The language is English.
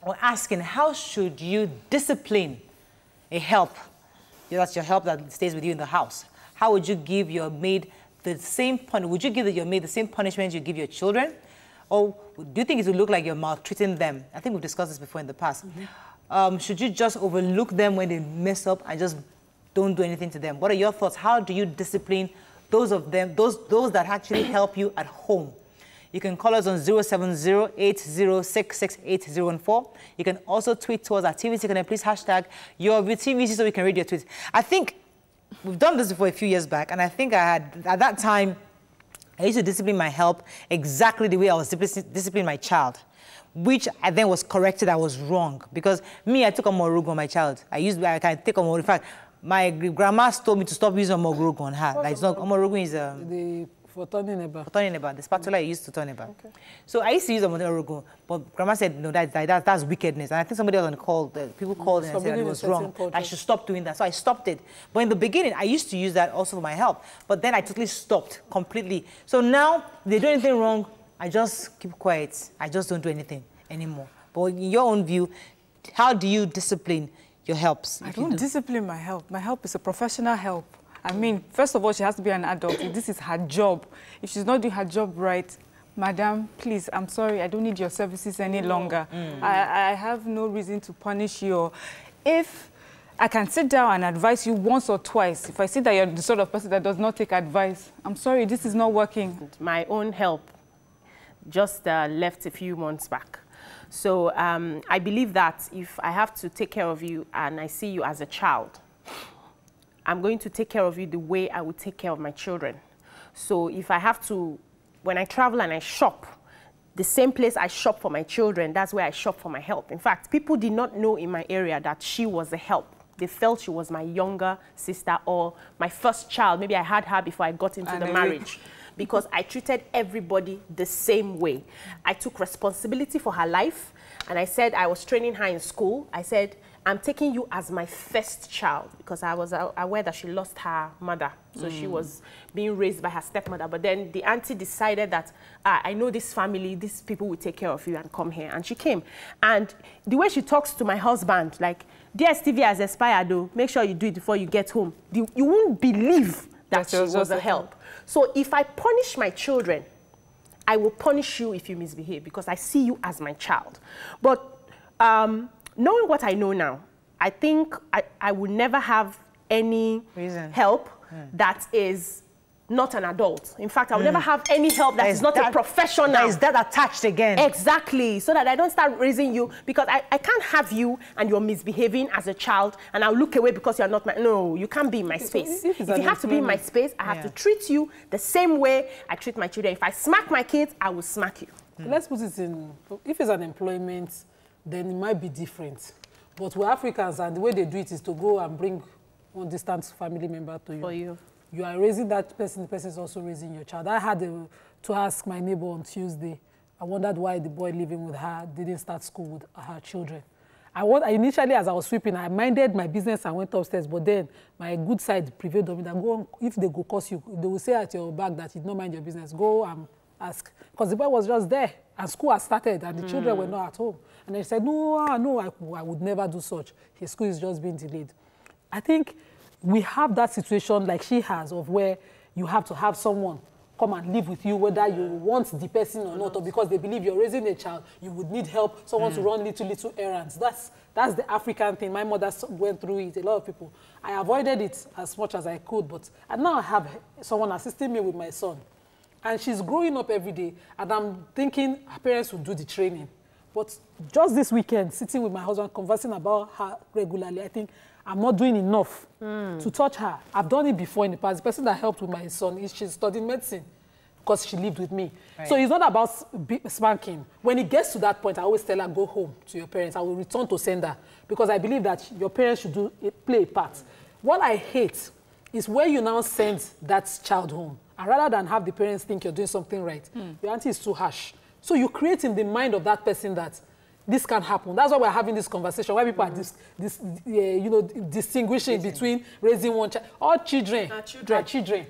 we're asking, how should you discipline a help? That's your help that stays with you in the house. How would you give your maid the same would you give your maid the same punishment you give your children? Or do you think it would look like you're maltreating them? I think we've discussed this before in the past. Should you just overlook them when they mess up and just don't do anything to them? What are your thoughts? How do you discipline those of them, those that actually help you at home? You can call us on 070-8066-8014. You can also tweet to us at TVC Connect. Please hashtag your TVC so we can read your tweets. I think we've done this before a few years back, and I think at that time, I used to discipline my help exactly the way I was disciplining my child, which I then was corrected I was wrong. Because me, I took Omorogun on my child. I can take Omorogun. In fact, my grandma told me to stop using Omorogun on her. Like, it's not, Omorogun is for turning about. For turning about, the spatula you used to turn about. Okay. So I used to use Omorogun, but grandma said, no, that's wickedness. And I think somebody else on the call, people called and said that it was wrong. I should stop doing that. So I stopped it. But in the beginning, I used to use that also for my help. But then I totally stopped completely. So now, if they do anything wrong, I just keep quiet. I just don't do anything anymore. But in your own view, how do you discipline your helps? I don't discipline my help. My help is a professional help. I mean, first of all, she has to be an adult. This is her job. If she's not doing her job right, madam, please, I'm sorry, I don't need your services any longer. I have no reason to punish you. If I can sit down and advise you once or twice, if I see that you're the sort of person that does not take advice, I'm sorry, this is not working. My own help just left a few months back. So I believe that if I have to take care of you and I see you as a child, I'm going to take care of you the way I would take care of my children. So if I have to, when I travel and I shop, the same place I shop for my children, that's where I shop for my help. In fact, people did not know in my area that she was a help. They felt she was my younger sister or my first child. Maybe I had her before I got into the marriage. Because I treated everybody the same way. I took responsibility for her life, and I said, I was training her in school. I said, I'm taking you as my first child, because I was aware that she lost her mother. So she was being raised by her stepmother. But then the auntie decided that, I know this family, these people will take care of you and come here. And she came. And the way she talks to my husband, like, dear Stevie has expired, though. Make sure you do it before you get home. You won't believe that she was a help. So if I punish my children, I will punish you if you misbehave, because I see you as my child. But knowing what I know now, I think I would never have any help that is not an adult. In fact, I would never have any help that is not a professional. That is that attached again. Exactly. So that I don't start raising you, because I can't have you and you're misbehaving as a child and I'll look away because you're not my... No, you can't be in my space. If you have to be in my space, I have to treat you the same way I treat my children. If I smack my kids, I will smack you. Let's put it in... If it's an employment, then it might be different. But we're Africans, and the way they do it is to go and bring one distant family member to you. For you. You are raising that person, the person is also raising your child. I had to ask my neighbor on Tuesday. I wondered why the boy living with her didn't start school with her children. Initially, as I was sweeping, I minded my business and went upstairs, but then my good side prevailed on me that go on, if they go curse you, they will say at your back that you don't mind your business. Go and ask. Because the boy was just there, and school had started, and the children were not at home. And they said, no, I would never do such. His school is just being delayed. I think we have that situation like she has, of where you have to have someone come and live with you, whether you want the person or not, or because they believe you're raising a child, you would need help, someone to run little errands. That's the African thing. My mother went through it, a lot of people. I avoided it as much as I could, but now I have someone assisting me with my son. And she's growing up every day, and I'm thinking her parents will do the training. But just this weekend, sitting with my husband, conversing about her regularly, I think I'm not doing enough to touch her. I've done it before in the past. The person that helped with my son, she's studying medicine because she lived with me. Right. So it's not about spanking. When it gets to that point, I always tell her, go home to your parents. I will return to sender, because I believe that your parents should play a part. What I hate is where you now send that child home, and rather than have the parents think you're doing something right, your auntie is too harsh. So you create in the mind of that person that this can happen. That's why we're having this conversation, where people are distinguishing between raising one child. All children are children.